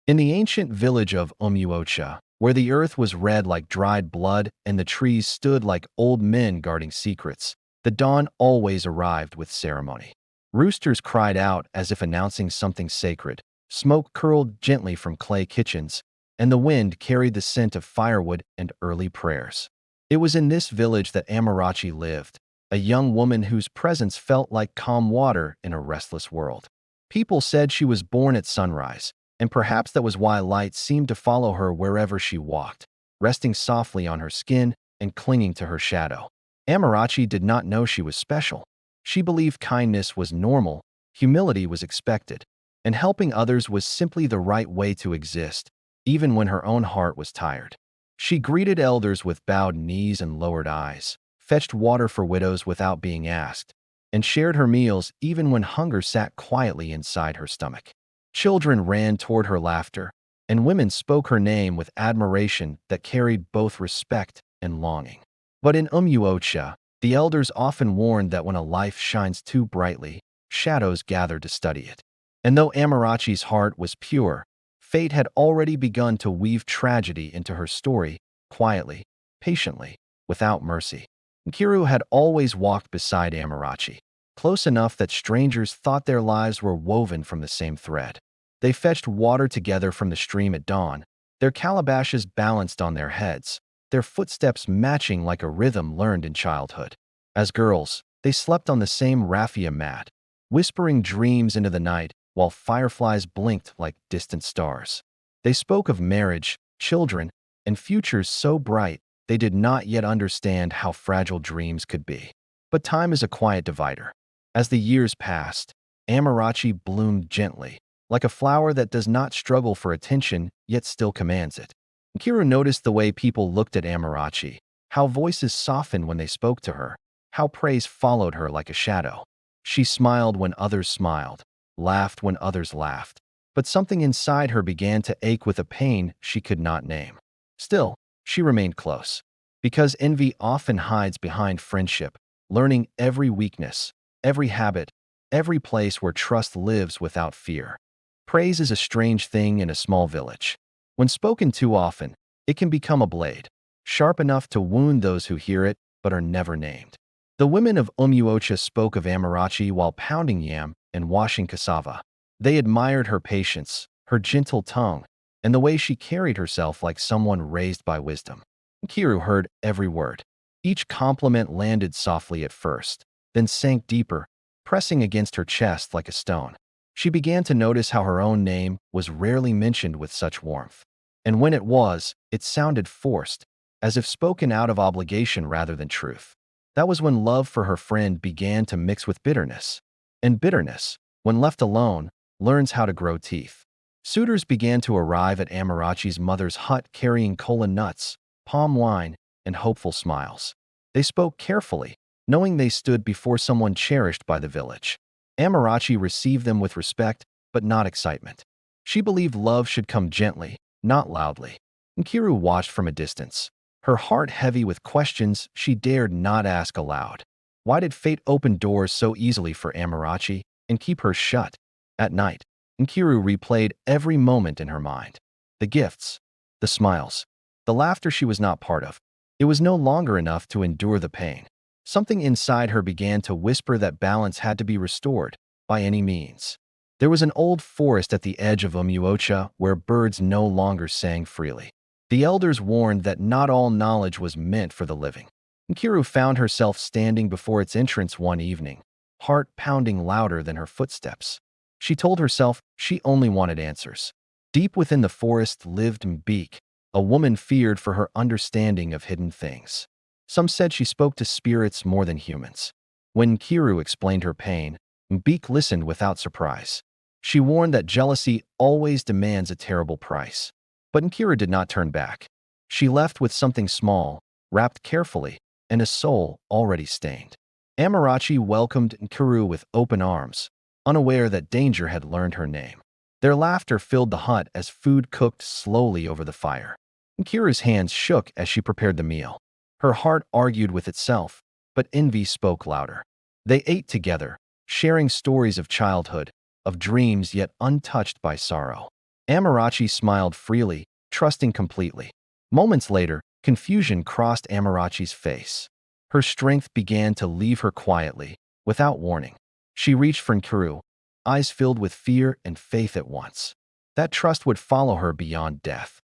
In the ancient village of Umuocha, where the earth was red like dried blood and the trees stood like old men guarding secrets, the dawn always arrived with ceremony. Roosters cried out as if announcing something sacred, smoke curled gently from clay kitchens, and the wind carried the scent of firewood and early prayers. It was in this village that Amarachi lived, a young woman whose presence felt like calm water in a restless world. People said she was born at sunrise, and perhaps that was why light seemed to follow her wherever she walked, resting softly on her skin and clinging to her shadow. Amarachi did not know she was special. She believed kindness was normal, humility was expected, and helping others was simply the right way to exist, even when her own heart was tired. She greeted elders with bowed knees and lowered eyes, fetched water for widows without being asked, and shared her meals even when hunger sat quietly inside her stomach. Children ran toward her laughter, and women spoke her name with admiration that carried both respect and longing. But in Umuocha, the elders often warned that when a life shines too brightly, shadows gather to study it. And though Amarachi's heart was pure, fate had already begun to weave tragedy into her story, quietly, patiently, without mercy. Nkiru had always walked beside Amarachi, close enough that strangers thought their lives were woven from the same thread. They fetched water together from the stream at dawn, their calabashes balanced on their heads, their footsteps matching like a rhythm learned in childhood. As girls, they slept on the same raffia mat, whispering dreams into the night while fireflies blinked like distant stars. They spoke of marriage, children, and futures so bright they did not yet understand how fragile dreams could be. But time is a quiet divider. As the years passed, Amarachi bloomed gently, like a flower that does not struggle for attention yet still commands it. Nkiru noticed the way people looked at Amarachi, how voices softened when they spoke to her, how praise followed her like a shadow. She smiled when others smiled, laughed when others laughed, but something inside her began to ache with a pain she could not name. Still, she remained close, because envy often hides behind friendship, learning every weakness, every habit, every place where trust lives without fear. Praise is a strange thing in a small village. When spoken too often, it can become a blade, sharp enough to wound those who hear it but are never named. The women of Umuocha spoke of Amarachi while pounding yam and washing cassava. They admired her patience, her gentle tongue, and the way she carried herself like someone raised by wisdom. Nkiru heard every word. Each compliment landed softly at first, then sank deeper, pressing against her chest like a stone. She began to notice how her own name was rarely mentioned with such warmth. And when it was, it sounded forced, as if spoken out of obligation rather than truth. That was when love for her friend began to mix with bitterness. And bitterness, when left alone, learns how to grow teeth. Suitors began to arrive at Amarachi's mother's hut carrying kola nuts, palm wine, and hopeful smiles. They spoke carefully, knowing they stood before someone cherished by the village. Amarachi received them with respect, but not excitement. She believed love should come gently, not loudly. Nkiru watched from a distance, her heart heavy with questions she dared not ask aloud. Why did fate open doors so easily for Amarachi and keep her shut? At night, Nkiru replayed every moment in her mind. The gifts, the smiles, the laughter she was not part of. It was no longer enough to endure the pain. Something inside her began to whisper that balance had to be restored, by any means. There was an old forest at the edge of Umuocha where birds no longer sang freely. The elders warned that not all knowledge was meant for the living. Nkiru found herself standing before its entrance one evening, heart pounding louder than her footsteps. She told herself she only wanted answers. Deep within the forest lived Mbik, a woman feared for her understanding of hidden things. Some said she spoke to spirits more than humans. When Nkiru explained her pain, Mbik listened without surprise. She warned that jealousy always demands a terrible price. But Nkiru did not turn back. She left with something small, wrapped carefully, and a soul already stained. Amarachi welcomed Nkiru with open arms, unaware that danger had learned her name. Their laughter filled the hut as food cooked slowly over the fire. Nkiru's hands shook as she prepared the meal. Her heart argued with itself, but envy spoke louder. They ate together, sharing stories of childhood, of dreams yet untouched by sorrow. Amarachi smiled freely, trusting completely. Moments later, confusion crossed Amarachi's face. Her strength began to leave her quietly, without warning. She reached for Nkiru, eyes filled with fear and faith at once. That trust would follow her beyond death.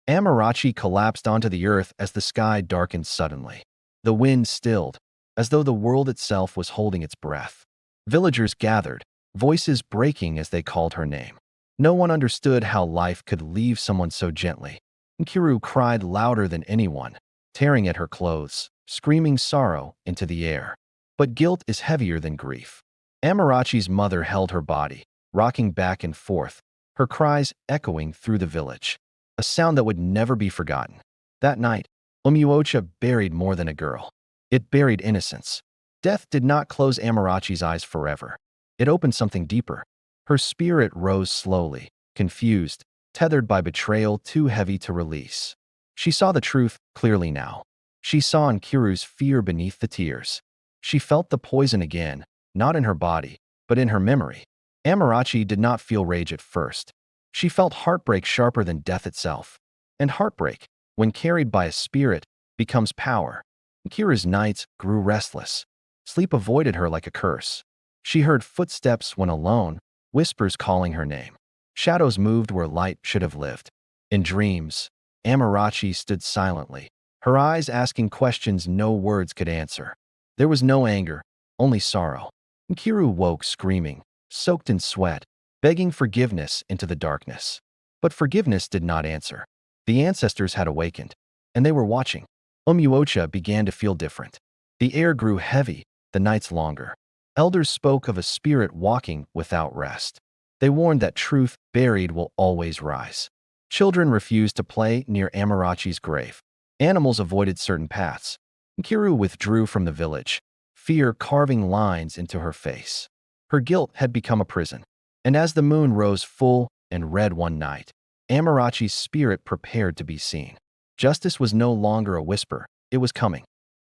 Amarachi collapsed onto the earth as the sky darkened suddenly. The wind stilled, as though the world itself was holding its breath. Villagers gathered, voices breaking as they called her name. No one understood how life could leave someone so gently. Nkiru cried louder than anyone, tearing at her clothes, screaming sorrow into the air. But guilt is heavier than grief. Amarachi's mother held her body, rocking back and forth, her cries echoing through the village. A sound that would never be forgotten. That night, Umuocha buried more than a girl. It buried innocence. Death did not close Amarachi's eyes forever. It opened something deeper. Her spirit rose slowly, confused, tethered by betrayal too heavy to release. She saw the truth clearly now. She saw Nkiru's fear beneath the tears. She felt the poison again, not in her body, but in her memory. Amarachi did not feel rage at first. She felt heartbreak sharper than death itself. And heartbreak, when carried by a spirit, becomes power. Nkiru's nights grew restless. Sleep avoided her like a curse. She heard footsteps when alone, whispers calling her name. Shadows moved where light should have lived. In dreams, Amarachi stood silently, her eyes asking questions no words could answer. There was no anger, only sorrow. Nkiru woke screaming, soaked in sweat, begging forgiveness into the darkness. But forgiveness did not answer. The ancestors had awakened, and they were watching. Umuocha began to feel different. The air grew heavy, the nights longer. Elders spoke of a spirit walking without rest. They warned that truth buried will always rise. Children refused to play near Amarachi's grave. Animals avoided certain paths. Nkiru withdrew from the village, fear carving lines into her face. Her guilt had become a prison. And as the moon rose full and red one night, Amarachi's spirit prepared to be seen. Justice was no longer a whisper, it was coming.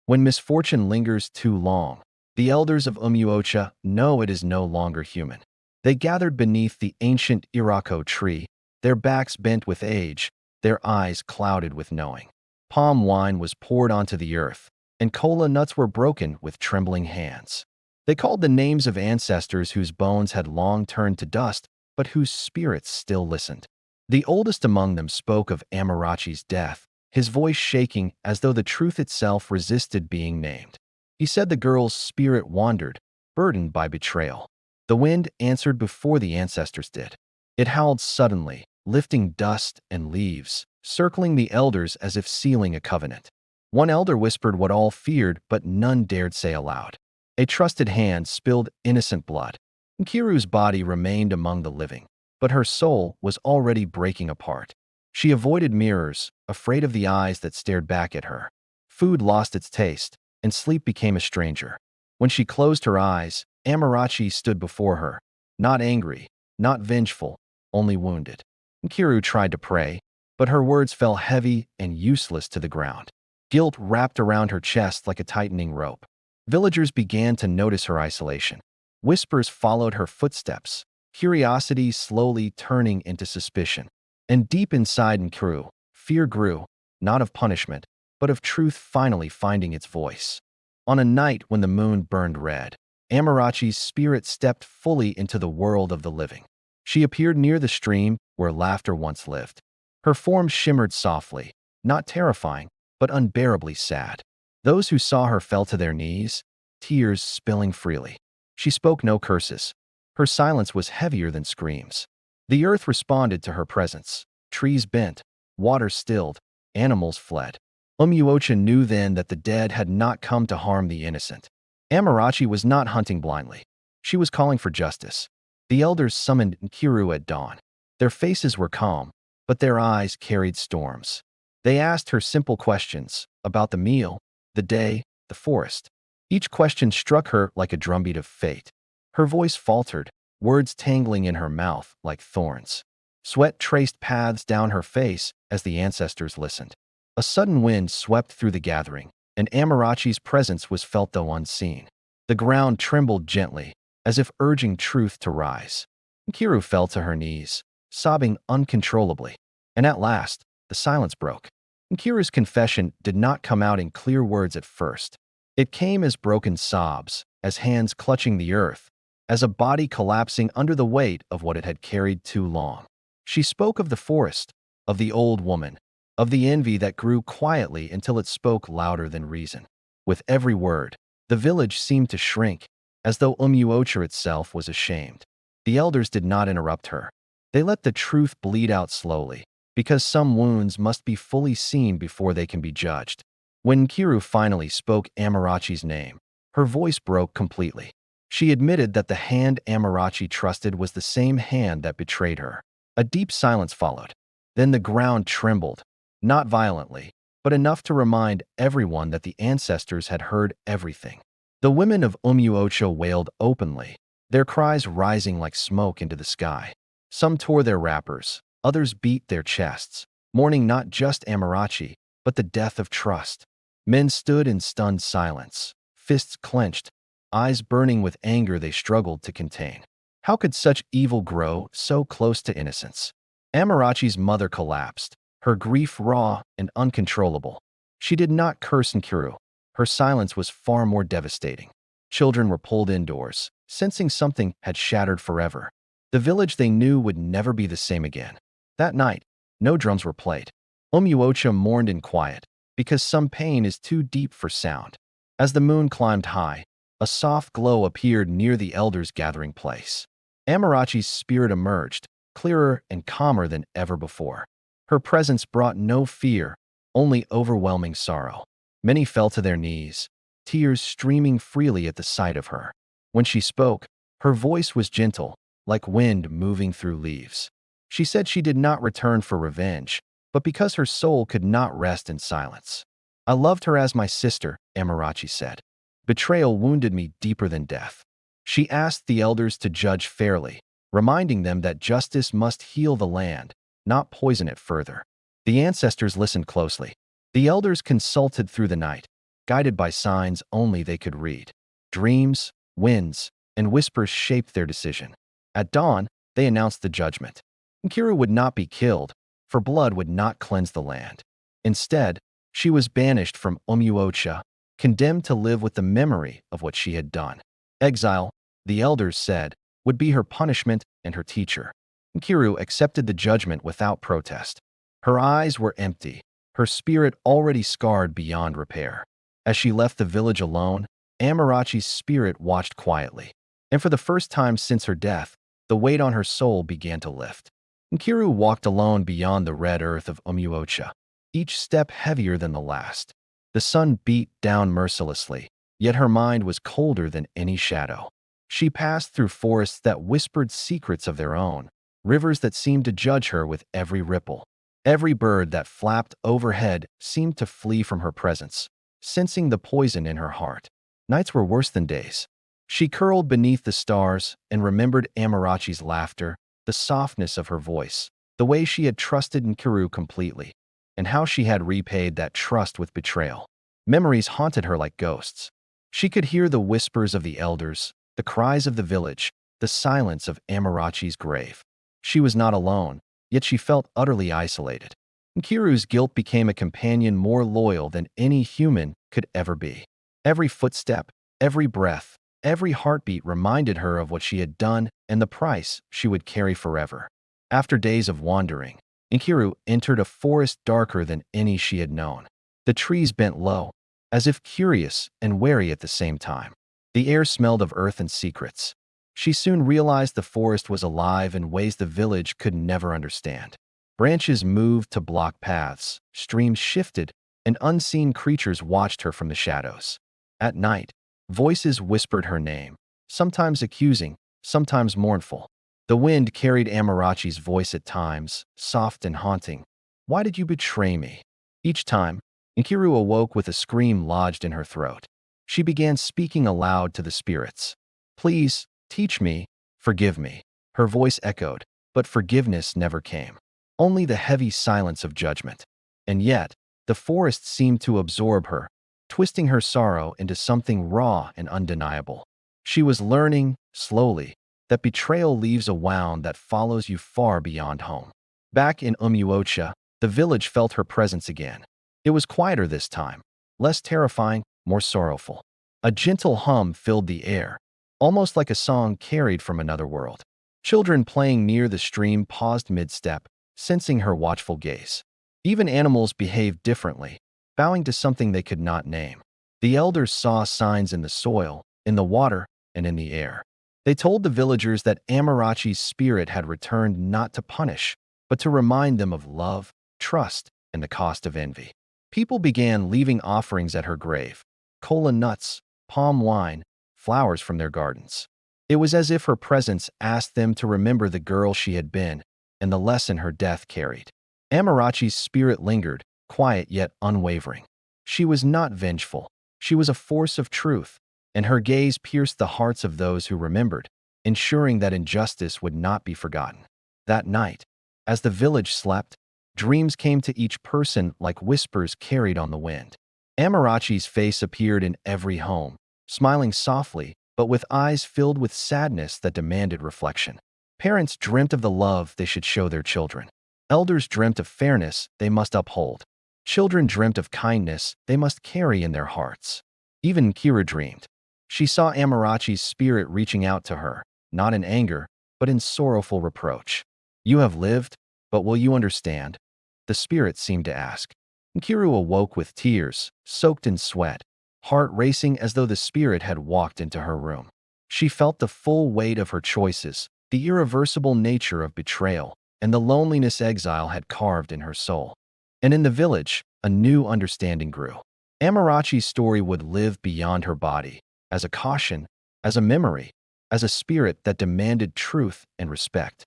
When misfortune lingers too long, the elders of Umuocha know it is no longer human. They gathered beneath the ancient Irako tree, their backs bent with age, their eyes clouded with knowing. Palm wine was poured onto the earth, and kola nuts were broken with trembling hands. They called the names of ancestors whose bones had long turned to dust, but whose spirits still listened. The oldest among them spoke of Amarachi's death, his voice shaking as though the truth itself resisted being named. He said the girl's spirit wandered, burdened by betrayal. The wind answered before the ancestors did. It howled suddenly, lifting dust and leaves, circling the elders as if sealing a covenant. One elder whispered what all feared, but none dared say aloud. A trusted hand spilled innocent blood. Nkiru's body remained among the living, but her soul was already breaking apart. She avoided mirrors, afraid of the eyes that stared back at her. Food lost its taste, and sleep became a stranger. When she closed her eyes, Amarachi stood before her, not angry, not vengeful, only wounded. Nkiru tried to pray, but her words fell heavy and useless to the ground. Guilt wrapped around her chest like a tightening rope. Villagers began to notice her isolation. Whispers followed her footsteps, curiosity slowly turning into suspicion. And deep inside Nkiru, fear grew, not of punishment, but of truth finally finding its voice. On a night when the moon burned red, Amarachi's spirit stepped fully into the world of the living. She appeared near the stream where laughter once lived. Her form shimmered softly, not terrifying, but unbearably sad. Those who saw her fell to their knees, tears spilling freely. She spoke no curses. Her silence was heavier than screams. The earth responded to her presence. Trees bent, water stilled, animals fled. Umuocha knew then that the dead had not come to harm the innocent. Amarachi was not hunting blindly. She was calling for justice. The elders summoned Nkiru at dawn. Their faces were calm, but their eyes carried storms. They asked her simple questions about the meal, the day, the forest. Each question struck her like a drumbeat of fate. Her voice faltered, words tangling in her mouth like thorns. Sweat traced paths down her face as the ancestors listened. A sudden wind swept through the gathering, and Amarachi's presence was felt though unseen. The ground trembled gently, as if urging truth to rise. Nkiru fell to her knees, sobbing uncontrollably. And at last, the silence broke. Nkiru's confession did not come out in clear words at first. It came as broken sobs, as hands clutching the earth, as a body collapsing under the weight of what it had carried too long. She spoke of the forest, of the old woman, of the envy that grew quietly until it spoke louder than reason. With every word, the village seemed to shrink, as though Umuocha itself was ashamed. The elders did not interrupt her. They let the truth bleed out slowly, because some wounds must be fully seen before they can be judged. When Nkiru finally spoke Amarachi's name, her voice broke completely. She admitted that the hand Amarachi trusted was the same hand that betrayed her. A deep silence followed. Then the ground trembled, not violently, but enough to remind everyone that the ancestors had heard everything. The women of Umuocha wailed openly, their cries rising like smoke into the sky. Some tore their wrappers, others beat their chests, mourning not just Amarachi, but the death of trust. Men stood in stunned silence, fists clenched, eyes burning with anger they struggled to contain. How could such evil grow so close to innocence? Amarachi's mother collapsed, her grief raw and uncontrollable. She did not curse Nkiru. Her silence was far more devastating. Children were pulled indoors, sensing something had shattered forever. The village they knew would never be the same again. That night, no drums were played. Umuocha mourned in quiet, because some pain is too deep for sound. As the moon climbed high, a soft glow appeared near the elders' gathering place. Amarachi's spirit emerged, clearer and calmer than ever before. Her presence brought no fear, only overwhelming sorrow. Many fell to their knees, tears streaming freely at the sight of her. When she spoke, her voice was gentle, like wind moving through leaves. She said she did not return for revenge, but because her soul could not rest in silence. I loved her as my sister, Amarachi said. Betrayal wounded me deeper than death. She asked the elders to judge fairly, reminding them that justice must heal the land, not poison it further. The ancestors listened closely. The elders consulted through the night, guided by signs only they could read. Dreams, winds, and whispers shaped their decision. At dawn, they announced the judgment. Nkiru would not be killed, for blood would not cleanse the land. Instead, she was banished from Umuocha, condemned to live with the memory of what she had done. Exile, the elders said, would be her punishment and her teacher. Nkiru accepted the judgment without protest. Her eyes were empty, her spirit already scarred beyond repair. As she left the village alone, Amarachi's spirit watched quietly. And for the first time since her death, the weight on her soul began to lift. Nkiru walked alone beyond the red earth of Umuocha, each step heavier than the last. The sun beat down mercilessly, yet her mind was colder than any shadow. She passed through forests that whispered secrets of their own, rivers that seemed to judge her with every ripple. Every bird that flapped overhead seemed to flee from her presence, sensing the poison in her heart. Nights were worse than days. She curled beneath the stars and remembered Amarachi's laughter, the softness of her voice, the way she had trusted Nkiru completely, and how she had repaid that trust with betrayal. Memories haunted her like ghosts. She could hear the whispers of the elders, the cries of the village, the silence of Amarachi's grave. She was not alone, yet she felt utterly isolated. Nkiru's guilt became a companion more loyal than any human could ever be. Every footstep, every breath, every heartbeat reminded her of what she had done and the price she would carry forever. After days of wandering, Nkiru entered a forest darker than any she had known. The trees bent low, as if curious and wary at the same time. The air smelled of earth and secrets. She soon realized the forest was alive in ways the village could never understand. Branches moved to block paths, streams shifted, and unseen creatures watched her from the shadows. At night, voices whispered her name, sometimes accusing, sometimes mournful. The wind carried Amarachi's voice at times, soft and haunting. "Why did you betray me?" Each time, Nkiru awoke with a scream lodged in her throat. She began speaking aloud to the spirits. "Please, teach me, forgive me." Her voice echoed, but forgiveness never came. Only the heavy silence of judgment. And yet, the forest seemed to absorb her, twisting her sorrow into something raw and undeniable. She was learning, slowly, that betrayal leaves a wound that follows you far beyond home. Back in Umuocha, the village felt her presence again. It was quieter this time, less terrifying, more sorrowful. A gentle hum filled the air, almost like a song carried from another world. Children playing near the stream paused mid-step, sensing her watchful gaze. Even animals behaved differently, bowing to something they could not name. The elders saw signs in the soil, in the water, and in the air. They told the villagers that Amarachi's spirit had returned not to punish, but to remind them of love, trust, and the cost of envy. People began leaving offerings at her grave: cola nuts, palm wine, flowers from their gardens. It was as if her presence asked them to remember the girl she had been and the lesson her death carried. Amarachi's spirit lingered, quiet yet unwavering. She was not vengeful. She was a force of truth, and her gaze pierced the hearts of those who remembered, ensuring that injustice would not be forgotten. That night, as the village slept, dreams came to each person like whispers carried on the wind. Amarachi's face appeared in every home, smiling softly, but with eyes filled with sadness that demanded reflection. Parents dreamt of the love they should show their children. Elders dreamt of fairness they must uphold. Children dreamt of kindness they must carry in their hearts. Even Kira dreamed. She saw Amarachi's spirit reaching out to her, not in anger, but in sorrowful reproach. "You have lived, but will you understand?" the spirit seemed to ask. Nkiru awoke with tears, soaked in sweat, heart racing as though the spirit had walked into her room. She felt the full weight of her choices, the irreversible nature of betrayal, and the loneliness exile had carved in her soul. And in the village, a new understanding grew. Amarachi's story would live beyond her body, as a caution, as a memory, as a spirit that demanded truth and respect.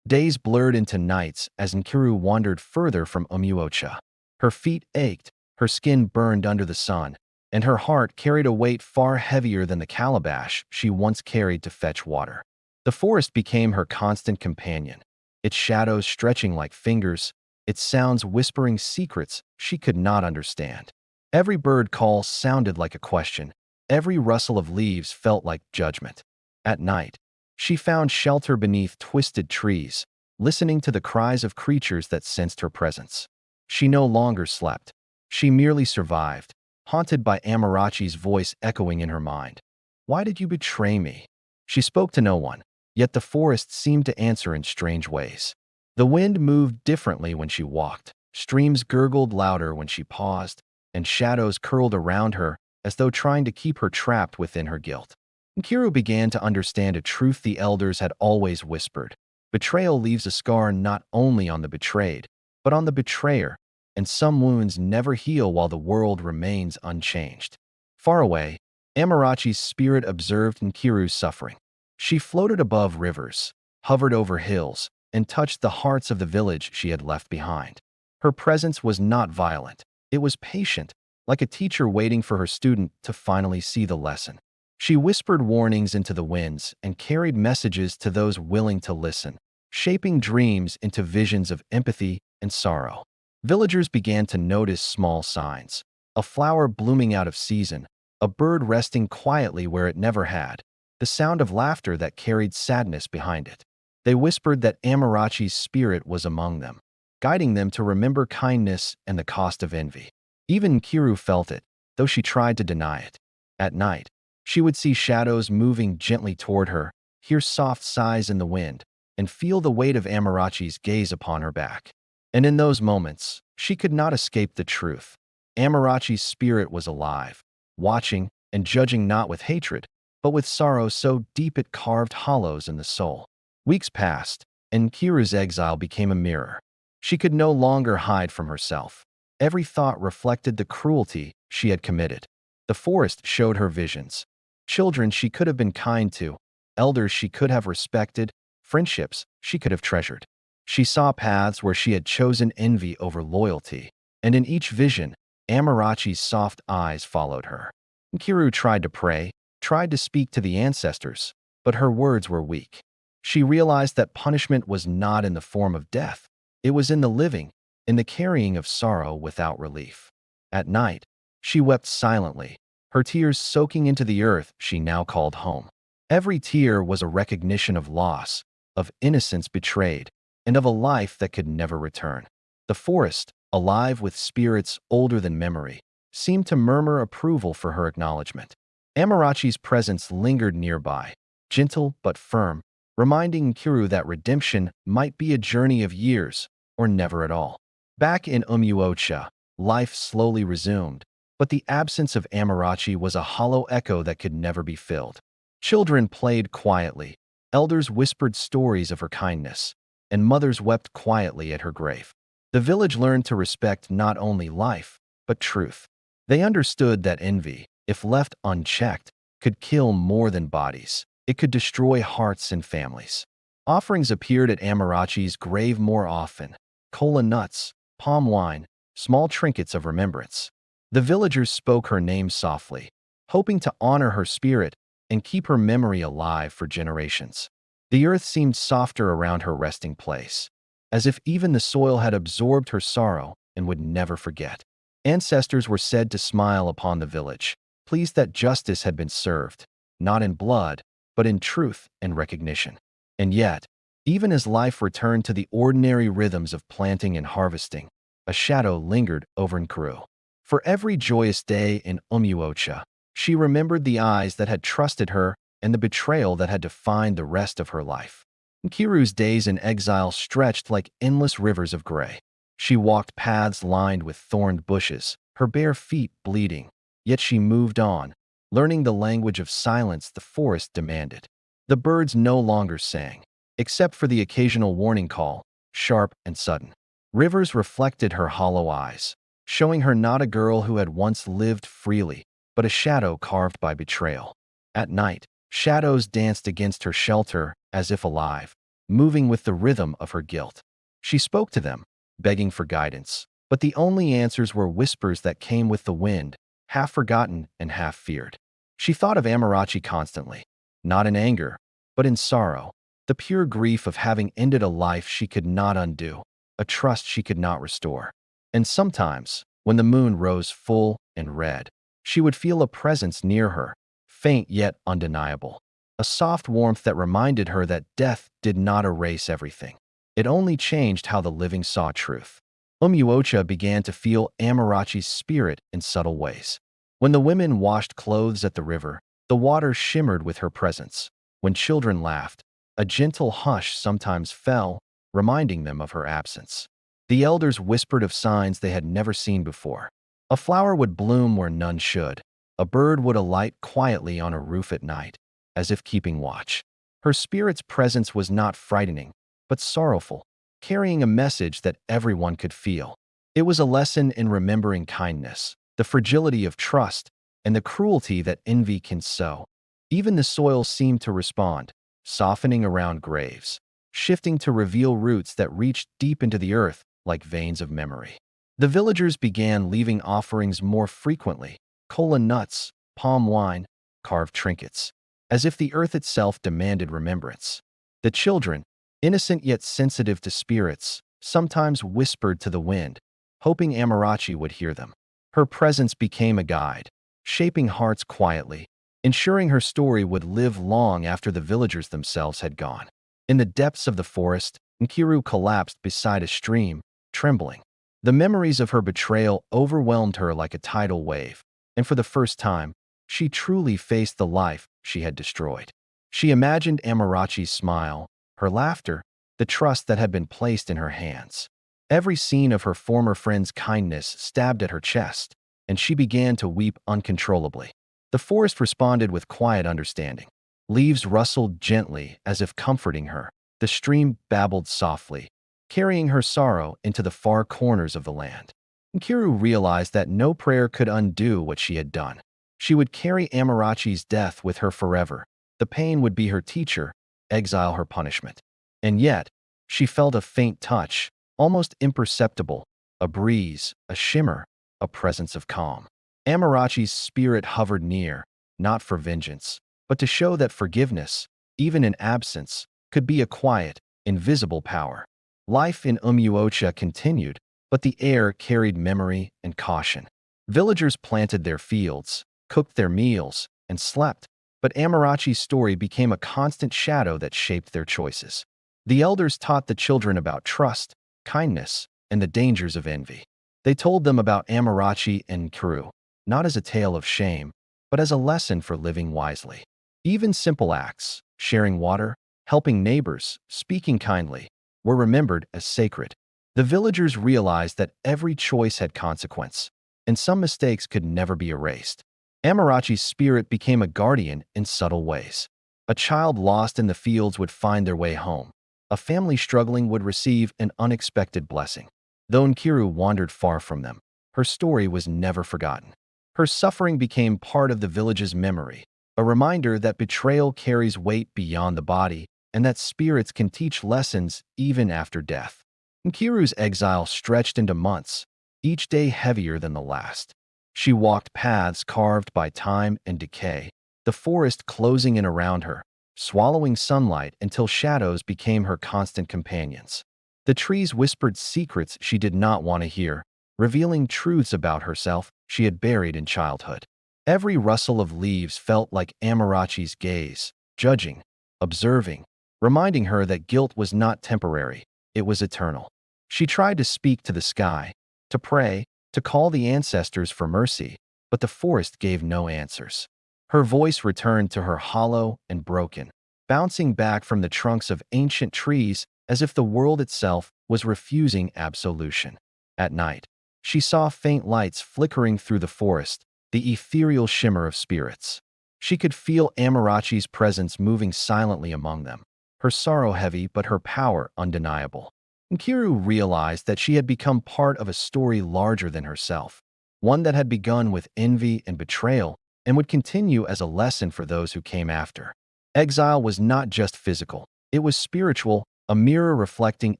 Days blurred into nights as Nkiru wandered further from Umuocha. Her feet ached, her skin burned under the sun, and her heart carried a weight far heavier than the calabash she once carried to fetch water. The forest became her constant companion, its shadows stretching like fingers, its sounds whispering secrets she could not understand. Every bird call sounded like a question. Every rustle of leaves felt like judgment. At night, she found shelter beneath twisted trees, listening to the cries of creatures that sensed her presence. She no longer slept. She merely survived, haunted by Amarachi's voice echoing in her mind. "Why did you betray me?" She spoke to no one, yet the forest seemed to answer in strange ways. The wind moved differently when she walked, streams gurgled louder when she paused, and shadows curled around her as though trying to keep her trapped within her guilt. Nkiru began to understand a truth the elders had always whispered. Betrayal leaves a scar not only on the betrayed, but on the betrayer, and some wounds never heal while the world remains unchanged. Far away, Amarachi's spirit observed Nkiru's suffering. She floated above rivers, hovered over hills, and touched the hearts of the village she had left behind. Her presence was not violent. It was patient, like a teacher waiting for her student to finally see the lesson. She whispered warnings into the winds and carried messages to those willing to listen, shaping dreams into visions of empathy and sorrow. Villagers began to notice small signs: a flower blooming out of season, a bird resting quietly where it never had, the sound of laughter that carried sadness behind it. They whispered that Amarachi's spirit was among them, guiding them to remember kindness and the cost of envy. Even Kiru felt it, though she tried to deny it. At night, she would see shadows moving gently toward her, hear soft sighs in the wind, and feel the weight of Amarachi's gaze upon her back. And in those moments, she could not escape the truth. Amarachi's spirit was alive, watching and judging not with hatred, but with sorrow so deep it carved hollows in the soul. Weeks passed, and Kira's exile became a mirror. She could no longer hide from herself. Every thought reflected the cruelty she had committed. The forest showed her visions. Children she could have been kind to, elders she could have respected, friendships she could have treasured. She saw paths where she had chosen envy over loyalty, and in each vision, Amarachi's soft eyes followed her. Nkiru tried to pray, tried to speak to the ancestors, but her words were weak. She realized that punishment was not in the form of death. It was in the living, in the carrying of sorrow without relief. At night, she wept silently, her tears soaking into the earth she now called home. Every tear was a recognition of loss, of innocence betrayed, and of a life that could never return. The forest, alive with spirits older than memory, seemed to murmur approval for her acknowledgement. Amarachi's presence lingered nearby, gentle but firm, reminding Kiru that redemption might be a journey of years or never at all. Back in Umuocha, life slowly resumed, but the absence of Amarachi was a hollow echo that could never be filled. Children played quietly, elders whispered stories of her kindness, and mothers wept quietly at her grave. The village learned to respect not only life, but truth. They understood that envy, if left unchecked, could kill more than bodies. It could destroy hearts and families. Offerings appeared at Amarachi's grave more often: kola nuts, palm wine, small trinkets of remembrance. The villagers spoke her name softly, hoping to honor her spirit and keep her memory alive for generations. The earth seemed softer around her resting place, as if even the soil had absorbed her sorrow and would never forget. Ancestors were said to smile upon the village, pleased that justice had been served, not in blood, but in truth and recognition. And yet, even as life returned to the ordinary rhythms of planting and harvesting, a shadow lingered over Nkuru. For every joyous day in Umuocha, she remembered the eyes that had trusted her and the betrayal that had defined the rest of her life. Nkiru's days in exile stretched like endless rivers of gray. She walked paths lined with thorned bushes, her bare feet bleeding, yet she moved on, learning the language of silence the forest demanded. The birds no longer sang, except for the occasional warning call, sharp and sudden. Rivers reflected her hollow eyes, showing her not a girl who had once lived freely, but a shadow carved by betrayal. At night, shadows danced against her shelter as if alive, moving with the rhythm of her guilt. She spoke to them, begging for guidance, but the only answers were whispers that came with the wind, half forgotten and half feared. She thought of Amarachi constantly, not in anger, but in sorrow, the pure grief of having ended a life she could not undo, a trust she could not restore. And sometimes, when the moon rose full and red, she would feel a presence near her, faint yet undeniable, a soft warmth that reminded her that death did not erase everything. It only changed how the living saw truth. Umuocha began to feel Amarachi's spirit in subtle ways. When the women washed clothes at the river, the water shimmered with her presence. When children laughed, a gentle hush sometimes fell, reminding them of her absence. The elders whispered of signs they had never seen before. A flower would bloom where none should. A bird would alight quietly on a roof at night, as if keeping watch. Her spirit's presence was not frightening, but sorrowful, carrying a message that everyone could feel. It was a lesson in remembering kindness, the fragility of trust, and the cruelty that envy can sow. Even the soil seemed to respond, softening around graves, shifting to reveal roots that reached deep into the earth like veins of memory. The villagers began leaving offerings more frequently: kola nuts, palm wine, carved trinkets, as if the earth itself demanded remembrance. The children, innocent yet sensitive to spirits, sometimes whispered to the wind, hoping Amarachi would hear them. Her presence became a guide, shaping hearts quietly, ensuring her story would live long after the villagers themselves had gone. In the depths of the forest, Nkiru collapsed beside a stream, trembling. The memories of her betrayal overwhelmed her like a tidal wave, and for the first time, she truly faced the life she had destroyed. She imagined Amarachi's smile, her laughter, the trust that had been placed in her hands. Every scene of her former friend's kindness stabbed at her chest, and she began to weep uncontrollably. The forest responded with quiet understanding. Leaves rustled gently as if comforting her. The stream babbled softly, carrying her sorrow into the far corners of the land. Nkiru realized that no prayer could undo what she had done. She would carry Amarachi's death with her forever. The pain would be her teacher, exile her punishment. And yet, she felt a faint touch, almost imperceptible, a breeze, a shimmer, a presence of calm. Amarachi's spirit hovered near, not for vengeance, but to show that forgiveness, even in absence, could be a quiet, invisible power. Life in Umuocha continued, but the air carried memory and caution. Villagers planted their fields, cooked their meals, and slept, but Amarachi's story became a constant shadow that shaped their choices. The elders taught the children about trust, kindness, and the dangers of envy. They told them about Amarachi and Kiru, not as a tale of shame, but as a lesson for living wisely. Even simple acts, sharing water, helping neighbors, speaking kindly, were remembered as sacred. The villagers realized that every choice had consequence, and some mistakes could never be erased. Amarachi's spirit became a guardian in subtle ways. A child lost in the fields would find their way home. A family struggling would receive an unexpected blessing. Though Nkiru wandered far from them, her story was never forgotten. Her suffering became part of the village's memory, a reminder that betrayal carries weight beyond the body and that spirits can teach lessons even after death. Nkiru's exile stretched into months, each day heavier than the last. She walked paths carved by time and decay, the forest closing in around her, swallowing sunlight until shadows became her constant companions. The trees whispered secrets she did not want to hear, revealing truths about herself she had buried in childhood. Every rustle of leaves felt like Amarachi's gaze, judging, observing, reminding her that guilt was not temporary, it was eternal. She tried to speak to the sky, to pray, to call the ancestors for mercy, but the forest gave no answers. Her voice returned to her hollow and broken, bouncing back from the trunks of ancient trees as if the world itself was refusing absolution. At night, she saw faint lights flickering through the forest, the ethereal shimmer of spirits. She could feel Amarachi's presence moving silently among them, her sorrow heavy but her power undeniable. Nkiru realized that she had become part of a story larger than herself, one that had begun with envy and betrayal and would continue as a lesson for those who came after. Exile was not just physical, it was spiritual, a mirror reflecting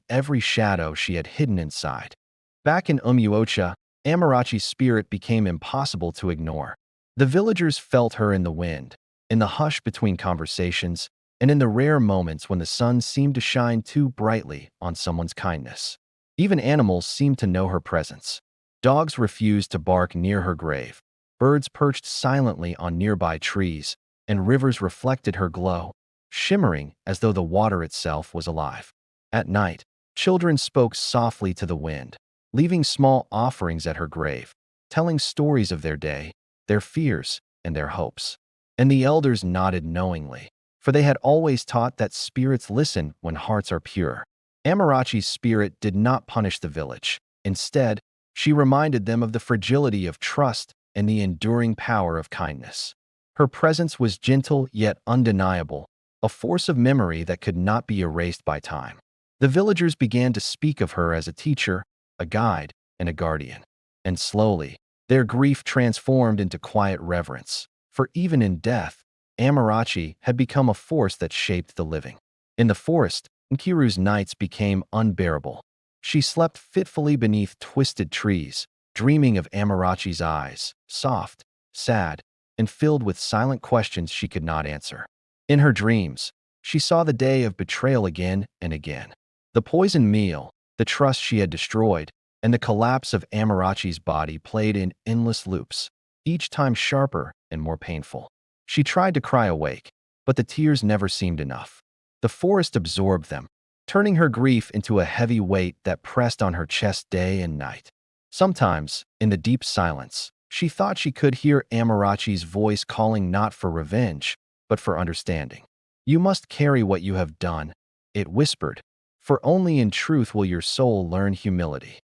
every shadow she had hidden inside. Back in Umuocha, Amarachi's spirit became impossible to ignore. The villagers felt her in the wind, in the hush between conversations, and in the rare moments when the sun seemed to shine too brightly on someone's kindness. Even animals seemed to know her presence. Dogs refused to bark near her grave. Birds perched silently on nearby trees, and rivers reflected her glow, shimmering as though the water itself was alive. At night, children spoke softly to the wind, leaving small offerings at her grave, telling stories of their day, their fears, and their hopes. And the elders nodded knowingly, for they had always taught that spirits listen when hearts are pure. Amarachi's spirit did not punish the village. Instead, she reminded them of the fragility of trust and the enduring power of kindness. Her presence was gentle yet undeniable, a force of memory that could not be erased by time. The villagers began to speak of her as a teacher, a guide, and a guardian. And slowly, their grief transformed into quiet reverence, for even in death, Amarachi had become a force that shaped the living. In the forest, Nkiru's nights became unbearable. She slept fitfully beneath twisted trees, dreaming of Amarachi's eyes, soft, sad, and filled with silent questions she could not answer. In her dreams, she saw the day of betrayal again and again. The poisoned meal, the trust she had destroyed, and the collapse of Amarachi's body played in endless loops, each time sharper and more painful. She tried to cry awake, but the tears never seemed enough. The forest absorbed them, turning her grief into a heavy weight that pressed on her chest day and night. Sometimes, in the deep silence, she thought she could hear Amarachi's voice calling not for revenge, but for understanding. "You must carry what you have done," it whispered, "for only in truth will your soul learn humility."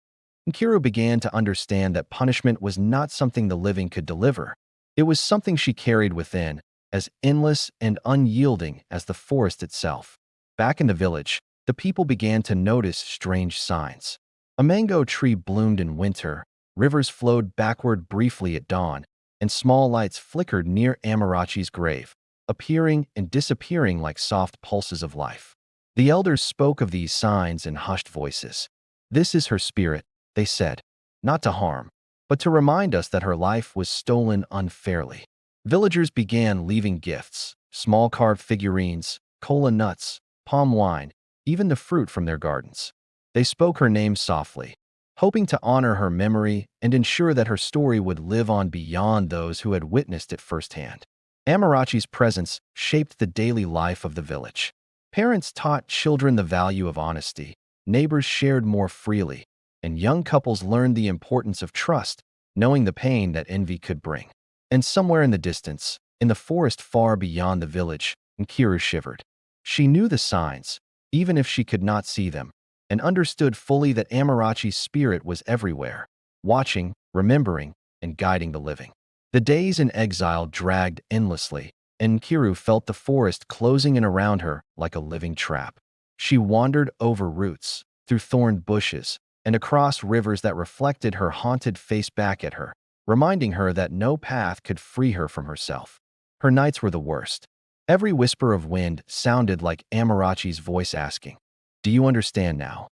Nkiru began to understand that punishment was not something the living could deliver. It was something she carried within, as endless and unyielding as the forest itself. Back in the village, the people began to notice strange signs. A mango tree bloomed in winter, rivers flowed backward briefly at dawn, and small lights flickered near Amarachi's grave, appearing and disappearing like soft pulses of life. The elders spoke of these signs in hushed voices. "This is her spirit," they said, "not to harm, but to remind us that her life was stolen unfairly." Villagers began leaving gifts, small carved figurines, cola nuts, palm wine, even the fruit from their gardens. They spoke her name softly, hoping to honor her memory and ensure that her story would live on beyond those who had witnessed it firsthand. Amarachi's presence shaped the daily life of the village. Parents taught children the value of honesty, neighbors shared more freely, and young couples learned the importance of trust, knowing the pain that envy could bring. And somewhere in the distance, in the forest far beyond the village, Nkiru shivered. She knew the signs, even if she could not see them, and understood fully that Amarachi's spirit was everywhere, watching, remembering, and guiding the living. The days in exile dragged endlessly, and Nkiru felt the forest closing in around her like a living trap. She wandered over roots, through thorned bushes, and across rivers that reflected her haunted face back at her, reminding her that no path could free her from herself. Her nights were the worst. Every whisper of wind sounded like Amarachi's voice asking, "Do you understand now?"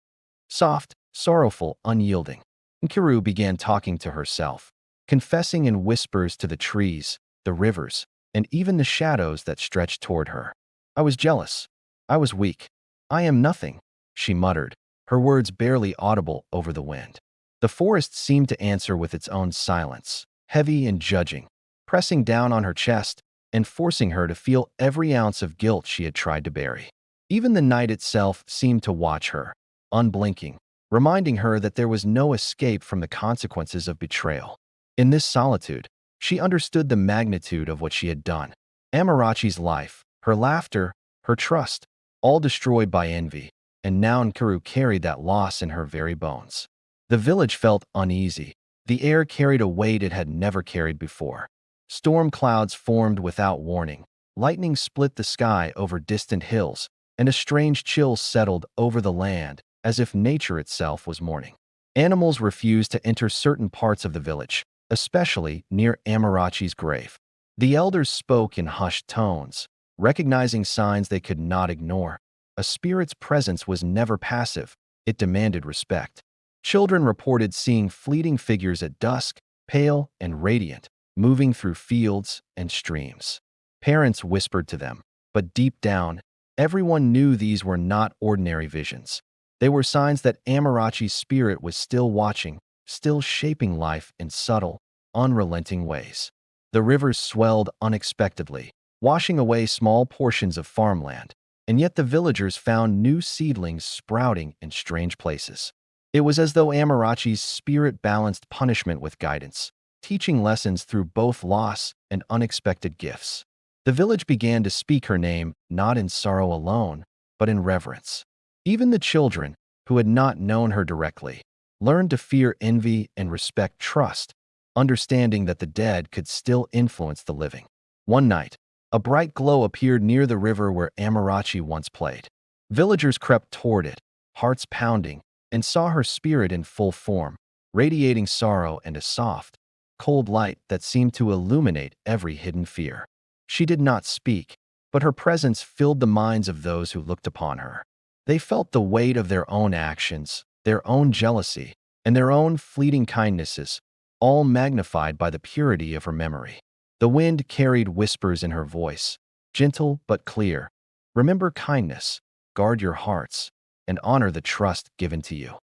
Soft, sorrowful, unyielding, Nkiru began talking to herself, confessing in whispers to the trees, the rivers, and even the shadows that stretched toward her. "I was jealous. I was weak. I am nothing," she muttered, her words barely audible over the wind. The forest seemed to answer with its own silence, heavy and judging, pressing down on her chest and forcing her to feel every ounce of guilt she had tried to bury. Even the night itself seemed to watch her, unblinking, reminding her that there was no escape from the consequences of betrayal. In this solitude, she understood the magnitude of what she had done. Amarachi's life, her laughter, her trust, all destroyed by envy, and now Nkiru carried that loss in her very bones. The village felt uneasy. The air carried a weight it had never carried before. Storm clouds formed without warning. Lightning split the sky over distant hills, and a strange chill settled over the land, as if nature itself was mourning. Animals refused to enter certain parts of the village, especially near Amarachi's grave. The elders spoke in hushed tones, recognizing signs they could not ignore. A spirit's presence was never passive, it demanded respect. Children reported seeing fleeting figures at dusk, pale and radiant, moving through fields and streams. Parents whispered to them, but deep down, everyone knew these were not ordinary visions. They were signs that Amarachi's spirit was still watching, still shaping life in subtle, unrelenting ways. The rivers swelled unexpectedly, washing away small portions of farmland, and yet the villagers found new seedlings sprouting in strange places. It was as though Amarachi's spirit balanced punishment with guidance, teaching lessons through both loss and unexpected gifts. The village began to speak her name not in sorrow alone, but in reverence. Even the children, who had not known her directly, learned to fear envy and respect trust, understanding that the dead could still influence the living. One night, a bright glow appeared near the river where Amarachi once played. Villagers crept toward it, hearts pounding, and saw her spirit in full form, radiating sorrow and a soft, cold light that seemed to illuminate every hidden fear. She did not speak, but her presence filled the minds of those who looked upon her. They felt the weight of their own actions, their own jealousy, and their own fleeting kindnesses, all magnified by the purity of her memory. The wind carried whispers in her voice, gentle but clear. "Remember kindness, guard your hearts, and honor the trust given to you."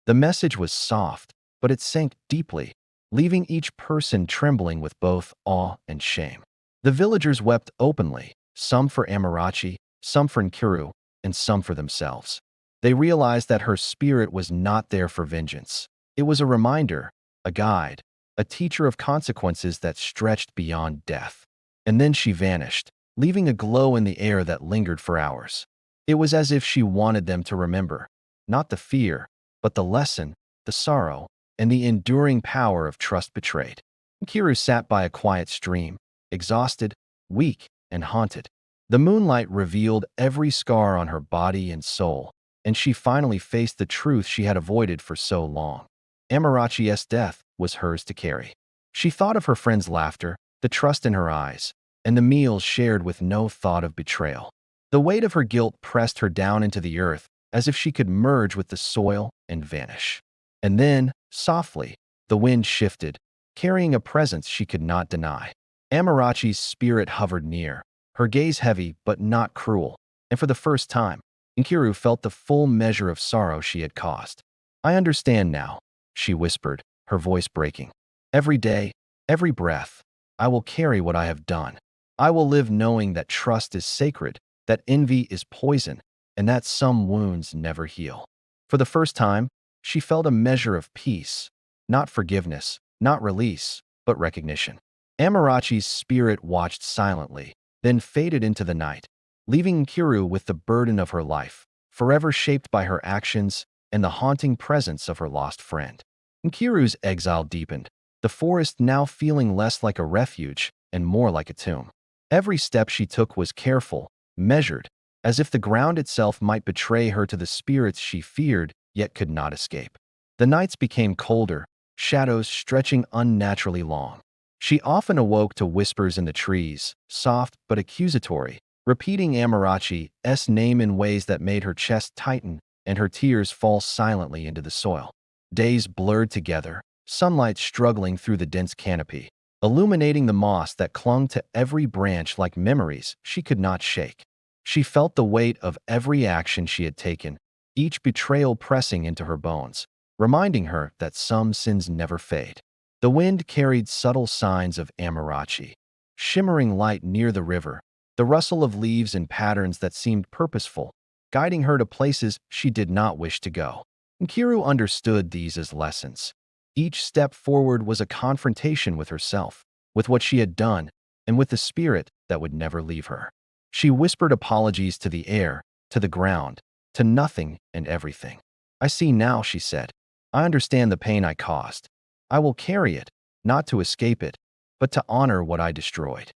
The message was soft, but it sank deeply, leaving each person trembling with both awe and shame. The villagers wept openly, some for Amarachi, some for Nkiru, and some for themselves. They realized that her spirit was not there for vengeance. It was a reminder, a guide, a teacher of consequences that stretched beyond death. And then she vanished, leaving a glow in the air that lingered for hours. It was as if she wanted them to remember, not the fear, but the lesson, the sorrow, and the enduring power of trust betrayed. Nkiru sat by a quiet stream, exhausted, weak, and haunted. The moonlight revealed every scar on her body and soul, and she finally faced the truth she had avoided for so long. Amarachi's death was hers to carry. She thought of her friend's laughter, the trust in her eyes, and the meals shared with no thought of betrayal. The weight of her guilt pressed her down into the earth, as if she could merge with the soil and vanish. And then, softly, the wind shifted, carrying a presence she could not deny. Amarachi's spirit hovered near, her gaze heavy but not cruel, and for the first time, Nkiru felt the full measure of sorrow she had caused. "I understand now," she whispered, her voice breaking. "Every day, every breath, I will carry what I have done." I will live knowing that trust is sacred, that envy is poison, and that some wounds never heal. For the first time, she felt a measure of peace, not forgiveness, not release, but recognition. Amarachi's spirit watched silently, then faded into the night, leaving Kiru with the burden of her life, forever shaped by her actions and the haunting presence of her lost friend. Nkiru's exile deepened, the forest now feeling less like a refuge and more like a tomb. Every step she took was careful, measured, as if the ground itself might betray her to the spirits she feared yet could not escape. The nights became colder, shadows stretching unnaturally long. She often awoke to whispers in the trees, soft but accusatory, repeating Amarachi's name in ways that made her chest tighten and her tears fall silently into the soil. Days blurred together, sunlight struggling through the dense canopy, illuminating the moss that clung to every branch like memories she could not shake. She felt the weight of every action she had taken, each betrayal pressing into her bones, reminding her that some sins never fade. The wind carried subtle signs of Amarachi, shimmering light near the river, the rustle of leaves in patterns that seemed purposeful, guiding her to places she did not wish to go. Nkiru understood these as lessons. Each step forward was a confrontation with herself, with what she had done, and with the spirit that would never leave her. She whispered apologies to the air, to the ground, to nothing and everything. I see now, she said. I understand the pain I caused. I will carry it, not to escape it, but to honor what I destroyed.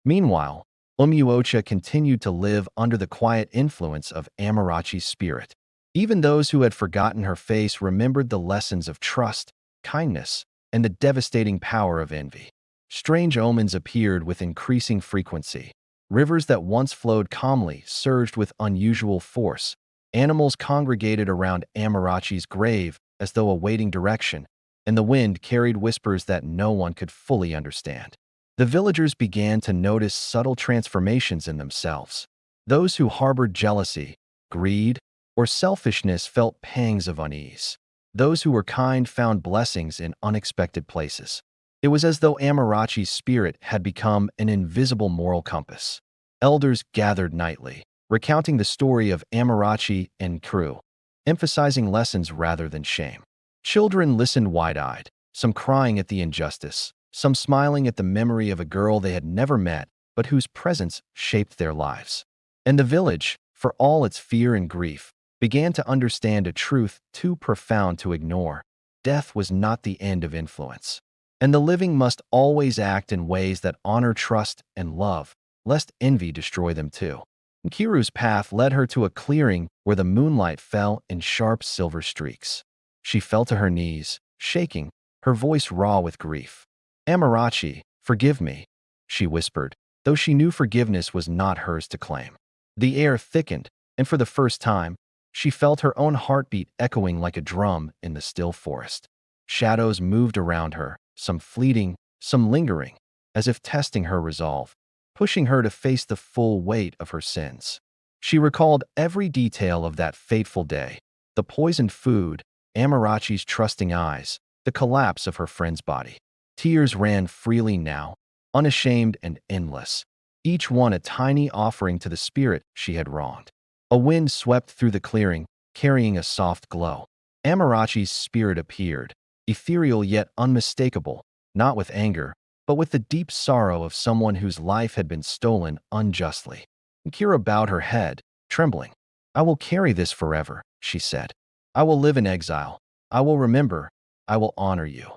Meanwhile, Umuocha continued to live under the quiet influence of Amarachi's spirit. Even those who had forgotten her face remembered the lessons of trust, kindness, and the devastating power of envy. Strange omens appeared with increasing frequency. Rivers that once flowed calmly surged with unusual force. Animals congregated around Amarachi's grave as though awaiting direction, and the wind carried whispers that no one could fully understand. The villagers began to notice subtle transformations in themselves. Those who harbored jealousy, greed, or selfishness felt pangs of unease. Those who were kind found blessings in unexpected places. It was as though Amarachi's spirit had become an invisible moral compass. Elders gathered nightly, recounting the story of Amarachi and Kru, emphasizing lessons rather than shame. Children listened wide-eyed, some crying at the injustice, some smiling at the memory of a girl they had never met but whose presence shaped their lives. And the village, for all its fear and grief, began to understand a truth too profound to ignore. Death was not the end of influence. And the living must always act in ways that honor trust and love, lest envy destroy them too. Nkiru's path led her to a clearing where the moonlight fell in sharp silver streaks. She fell to her knees, shaking, her voice raw with grief. Amarachi, forgive me, she whispered, though she knew forgiveness was not hers to claim. The air thickened, and for the first time, she felt her own heartbeat echoing like a drum in the still forest. Shadows moved around her, some fleeting, some lingering, as if testing her resolve, pushing her to face the full weight of her sins. She recalled every detail of that fateful day, the poisoned food, Amarachi's trusting eyes, the collapse of her friend's body. Tears ran freely now, unashamed and endless, each one a tiny offering to the spirit she had wronged. A wind swept through the clearing, carrying a soft glow. Amarachi's spirit appeared, ethereal yet unmistakable, not with anger, but with the deep sorrow of someone whose life had been stolen unjustly. Kira bowed her head, trembling. I will carry this forever, she said. I will live in exile. I will remember. I will honor you.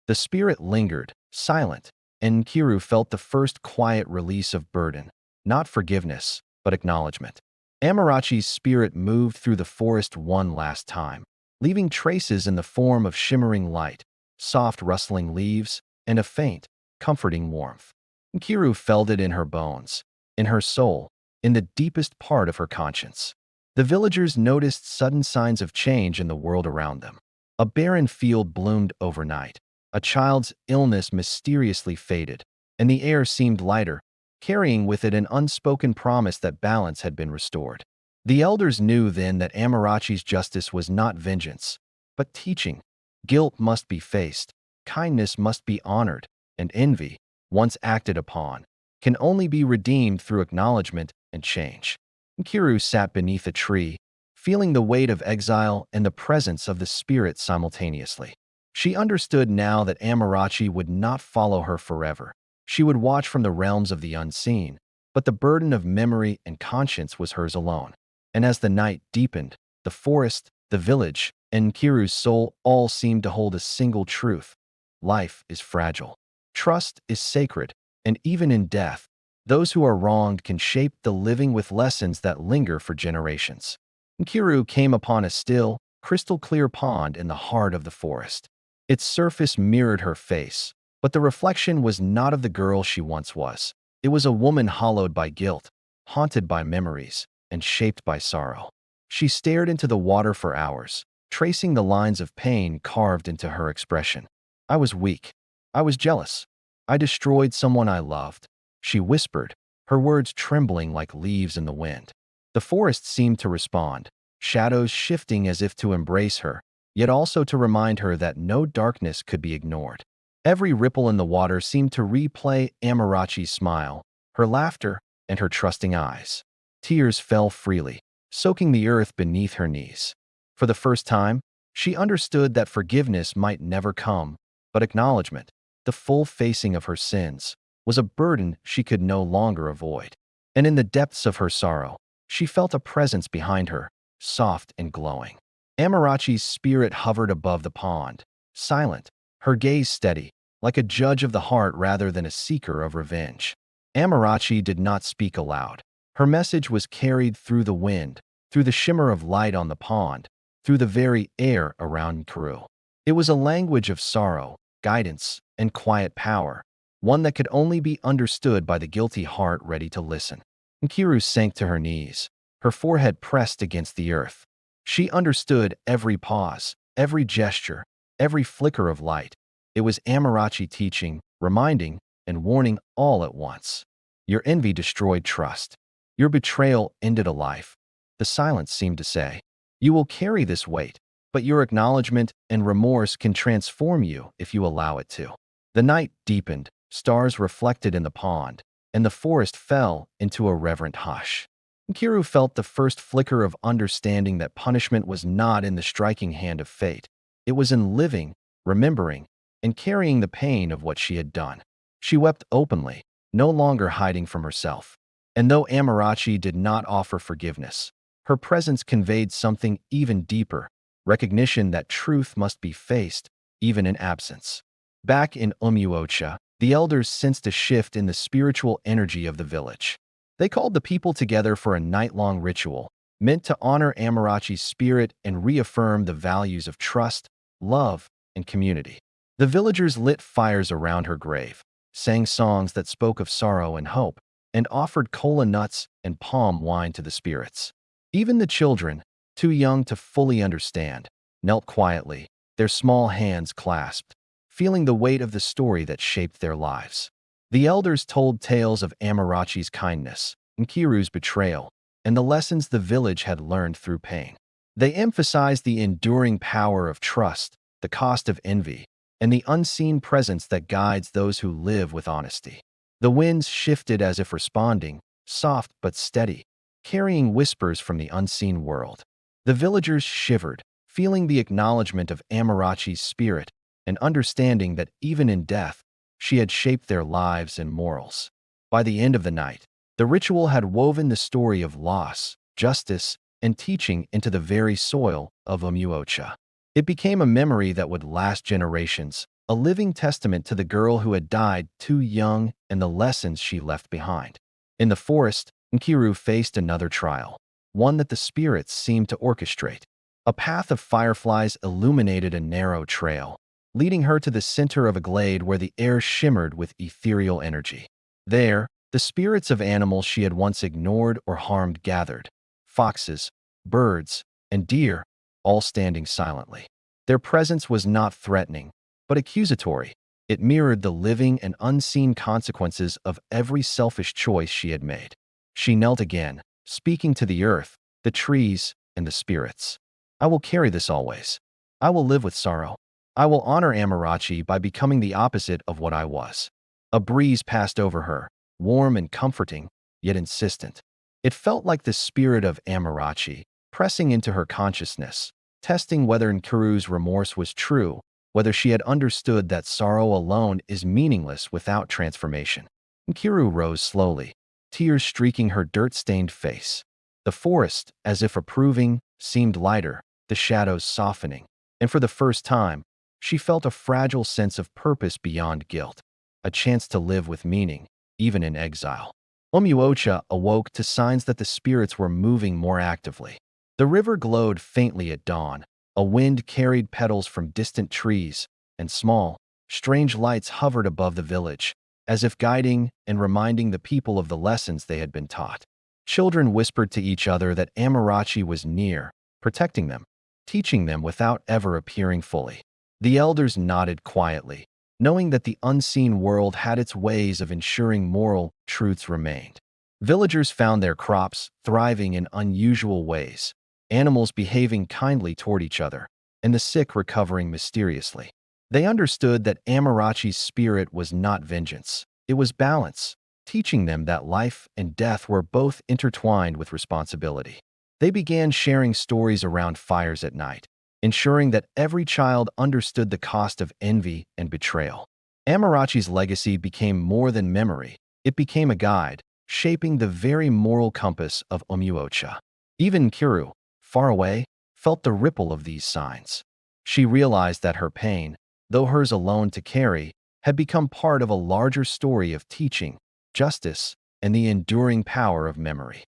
The spirit lingered, silent, and Nkiru felt the first quiet release of burden, not forgiveness, but acknowledgement. Amarachi's spirit moved through the forest one last time, leaving traces in the form of shimmering light, soft rustling leaves, and a faint, comforting warmth. Nkiru felt it in her bones, in her soul, in the deepest part of her conscience. The villagers noticed sudden signs of change in the world around them. A barren field bloomed overnight. A child's illness mysteriously faded, and the air seemed lighter, carrying with it an unspoken promise that balance had been restored. The elders knew then that Amarachi's justice was not vengeance, but teaching. Guilt must be faced, kindness must be honored, and envy, once acted upon, can only be redeemed through acknowledgement and change. Nkiru sat beneath a tree, feeling the weight of exile and the presence of the spirit simultaneously. She understood now that Amarachi would not follow her forever. She would watch from the realms of the unseen, but the burden of memory and conscience was hers alone. And as the night deepened, the forest, the village, and Nkiru's soul all seemed to hold a single truth. Life is fragile. Trust is sacred, and even in death, those who are wronged can shape the living with lessons that linger for generations. Nkiru came upon a still, crystal-clear pond in the heart of the forest. Its surface mirrored her face, but the reflection was not of the girl she once was. It was a woman hollowed by guilt, haunted by memories, and shaped by sorrow. She stared into the water for hours, tracing the lines of pain carved into her expression. I was weak. I was jealous. I destroyed someone I loved, she whispered, her words trembling like leaves in the wind. The forest seemed to respond, shadows shifting as if to embrace her, yet also to remind her that no darkness could be ignored. Every ripple in the water seemed to replay Amarachi's smile, her laughter, and her trusting eyes. Tears fell freely, soaking the earth beneath her knees. For the first time, she understood that forgiveness might never come, but acknowledgement, the full facing of her sins, was a burden she could no longer avoid. And in the depths of her sorrow, she felt a presence behind her, soft and glowing. Amarachi's spirit hovered above the pond, silent, her gaze steady, like a judge of the heart rather than a seeker of revenge. Amarachi did not speak aloud. Her message was carried through the wind, through the shimmer of light on the pond, through the very air around Nkiru. It was a language of sorrow, guidance, and quiet power, one that could only be understood by the guilty heart ready to listen. Nkiru sank to her knees, her forehead pressed against the earth. She understood every pause, every gesture, every flicker of light. It was Amarachi teaching, reminding, and warning all at once. Your envy destroyed trust. Your betrayal ended a life. The silence seemed to say, you will carry this weight, but your acknowledgement and remorse can transform you if you allow it to. The night deepened, stars reflected in the pond, and the forest fell into a reverent hush. Nkiru felt the first flicker of understanding that punishment was not in the striking hand of fate. It was in living, remembering, and carrying the pain of what she had done. She wept openly, no longer hiding from herself. And though Amarachi did not offer forgiveness, her presence conveyed something even deeper, recognition that truth must be faced, even in absence. Back in Umuocha, the elders sensed a shift in the spiritual energy of the village. They called the people together for a night-long ritual, meant to honor Amarachi's spirit and reaffirm the values of trust, love, and community. The villagers lit fires around her grave, sang songs that spoke of sorrow and hope, and offered kola nuts and palm wine to the spirits. Even the children, too young to fully understand, knelt quietly, their small hands clasped, feeling the weight of the story that shaped their lives. The elders told tales of Amarachi's kindness, Nkiru's betrayal, and the lessons the village had learned through pain. They emphasized the enduring power of trust, the cost of envy, and the unseen presence that guides those who live with honesty. The winds shifted as if responding, soft but steady, carrying whispers from the unseen world. The villagers shivered, feeling the acknowledgement of Amarachi's spirit and understanding that even in death, she had shaped their lives and morals. By the end of the night, the ritual had woven the story of loss, justice, and teaching into the very soil of Umuocha. It became a memory that would last generations, a living testament to the girl who had died too young and the lessons she left behind. In the forest, Nkiru faced another trial, one that the spirits seemed to orchestrate. A path of fireflies illuminated a narrow trail, leading her to the center of a glade where the air shimmered with ethereal energy. There, the spirits of animals she had once ignored or harmed gathered, foxes, birds, and deer, all standing silently. Their presence was not threatening, but accusatory. It mirrored the living and unseen consequences of every selfish choice she had made. She knelt again, speaking to the earth, the trees, and the spirits. I will carry this always. I will live with sorrow. I will honor Amarachi by becoming the opposite of what I was. A breeze passed over her, warm and comforting, yet insistent. It felt like the spirit of Amarachi, pressing into her consciousness, testing whether Nkiru's remorse was true, whether she had understood that sorrow alone is meaningless without transformation. Nkiru rose slowly, tears streaking her dirt-stained face. The forest, as if approving, seemed lighter, the shadows softening, and for the first time, she felt a fragile sense of purpose beyond guilt, a chance to live with meaning, even in exile. Omuocha awoke to signs that the spirits were moving more actively. The river glowed faintly at dawn. A wind carried petals from distant trees, and small, strange lights hovered above the village, as if guiding and reminding the people of the lessons they had been taught. Children whispered to each other that Amarachi was near, protecting them, teaching them without ever appearing fully. The elders nodded quietly, knowing that the unseen world had its ways of ensuring moral truths remained. Villagers found their crops thriving in unusual ways, animals behaving kindly toward each other, and the sick recovering mysteriously. They understood that Amarachi's spirit was not vengeance, it was balance, teaching them that life and death were both intertwined with responsibility. They began sharing stories around fires at night, ensuring that every child understood the cost of envy and betrayal. Amarachi's legacy became more than memory, it became a guide, shaping the very moral compass of Omuocha. Even Kiru, far away, felt the ripple of these signs. She realized that her pain, though hers alone to carry, had become part of a larger story of teaching, justice, and the enduring power of memory.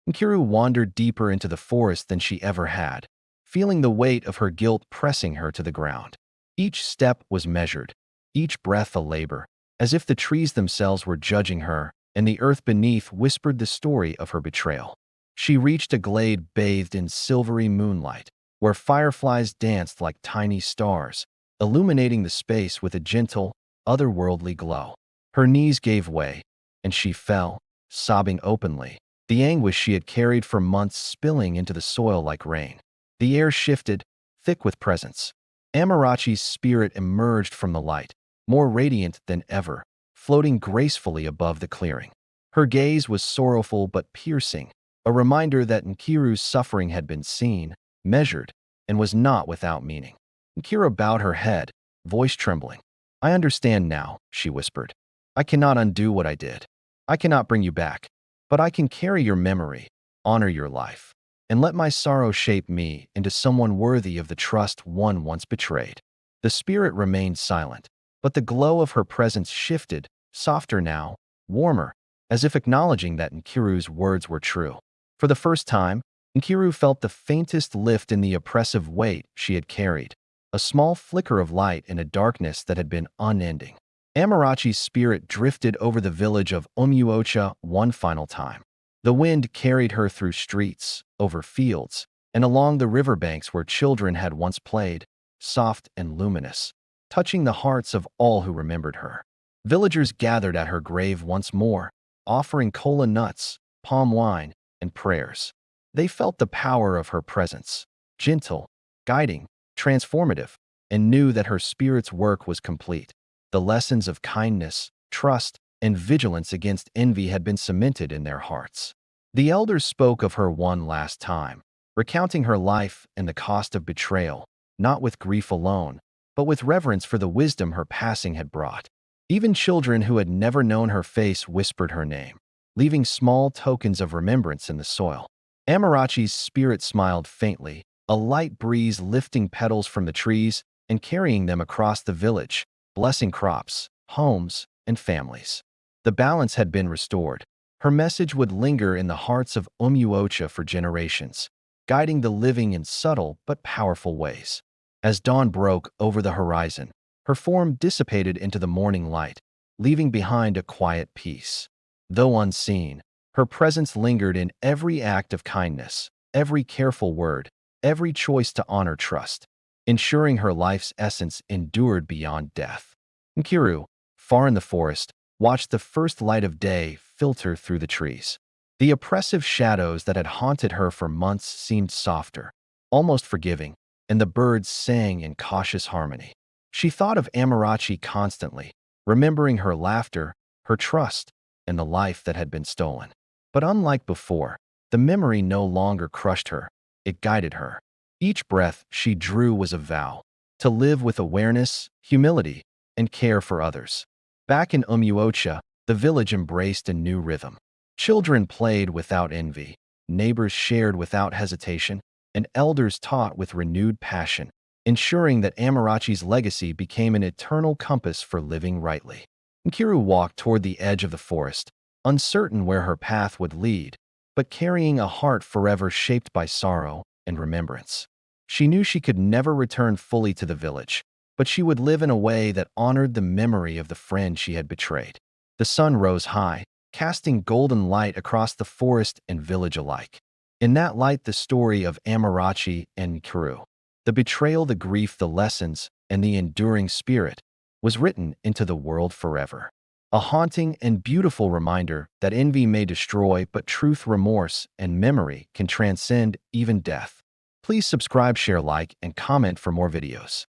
Nkiru wandered deeper into the forest than she ever had, feeling the weight of her guilt pressing her to the ground. Each step was measured, each breath a labor, as if the trees themselves were judging her, and the earth beneath whispered the story of her betrayal. She reached a glade bathed in silvery moonlight, where fireflies danced like tiny stars, illuminating the space with a gentle, otherworldly glow. Her knees gave way, and she fell, sobbing openly, the anguish she had carried for months spilling into the soil like rain. The air shifted, thick with presence. Amarachi's spirit emerged from the light, more radiant than ever, floating gracefully above the clearing. Her gaze was sorrowful but piercing, a reminder that Nkiru's suffering had been seen, measured, and was not without meaning. Nkira bowed her head, voice trembling. "I understand now," she whispered. "I cannot undo what I did. I cannot bring you back, but I can carry your memory, honor your life, and let my sorrow shape me into someone worthy of the trust one once betrayed." The spirit remained silent, but the glow of her presence shifted, softer now, warmer, as if acknowledging that Nkiru's words were true. For the first time, Nkiru felt the faintest lift in the oppressive weight she had carried, a small flicker of light in a darkness that had been unending. Amarachi's spirit drifted over the village of Omuocha one final time. The wind carried her through streets, over fields, and along the riverbanks where children had once played, soft and luminous, touching the hearts of all who remembered her. Villagers gathered at her grave once more, offering kola nuts, palm wine, and prayers. They felt the power of her presence, gentle, guiding, transformative, and knew that her spirit's work was complete. The lessons of kindness, trust, and vigilance against envy had been cemented in their hearts. The elders spoke of her one last time, recounting her life and the cost of betrayal, not with grief alone, but with reverence for the wisdom her passing had brought. Even children who had never known her face whispered her name, leaving small tokens of remembrance in the soil. Amarachi's spirit smiled faintly, a light breeze lifting petals from the trees and carrying them across the village, blessing crops, homes, and families. The balance had been restored. Her message would linger in the hearts of Omuocha for generations, guiding the living in subtle but powerful ways. As dawn broke over the horizon, her form dissipated into the morning light, leaving behind a quiet peace. Though unseen, her presence lingered in every act of kindness, every careful word, every choice to honor trust, ensuring her life's essence endured beyond death. Nkiru, far in the forest, watched the first light of day filter through the trees. The oppressive shadows that had haunted her for months seemed softer, almost forgiving, and the birds sang in cautious harmony. She thought of Amarachi constantly, remembering her laughter, her trust, and the life that had been stolen. But unlike before, the memory no longer crushed her, it guided her. Each breath she drew was a vow to live with awareness, humility, and care for others. Back in Umuocha, the village embraced a new rhythm. Children played without envy, neighbors shared without hesitation, and elders taught with renewed passion, ensuring that Amarachi's legacy became an eternal compass for living rightly. Nkiru walked toward the edge of the forest, uncertain where her path would lead, but carrying a heart forever shaped by sorrow and remembrance. She knew she could never return fully to the village, but she would live in a way that honored the memory of the friend she had betrayed. The sun rose high, casting golden light across the forest and village alike. In that light, the story of Amarachi and Nkiru, the betrayal, the grief, the lessons, and the enduring spirit, was written into the world forever. A haunting and beautiful reminder that envy may destroy, but truth, remorse, and memory can transcend even death. Please subscribe, share, like, and comment for more videos.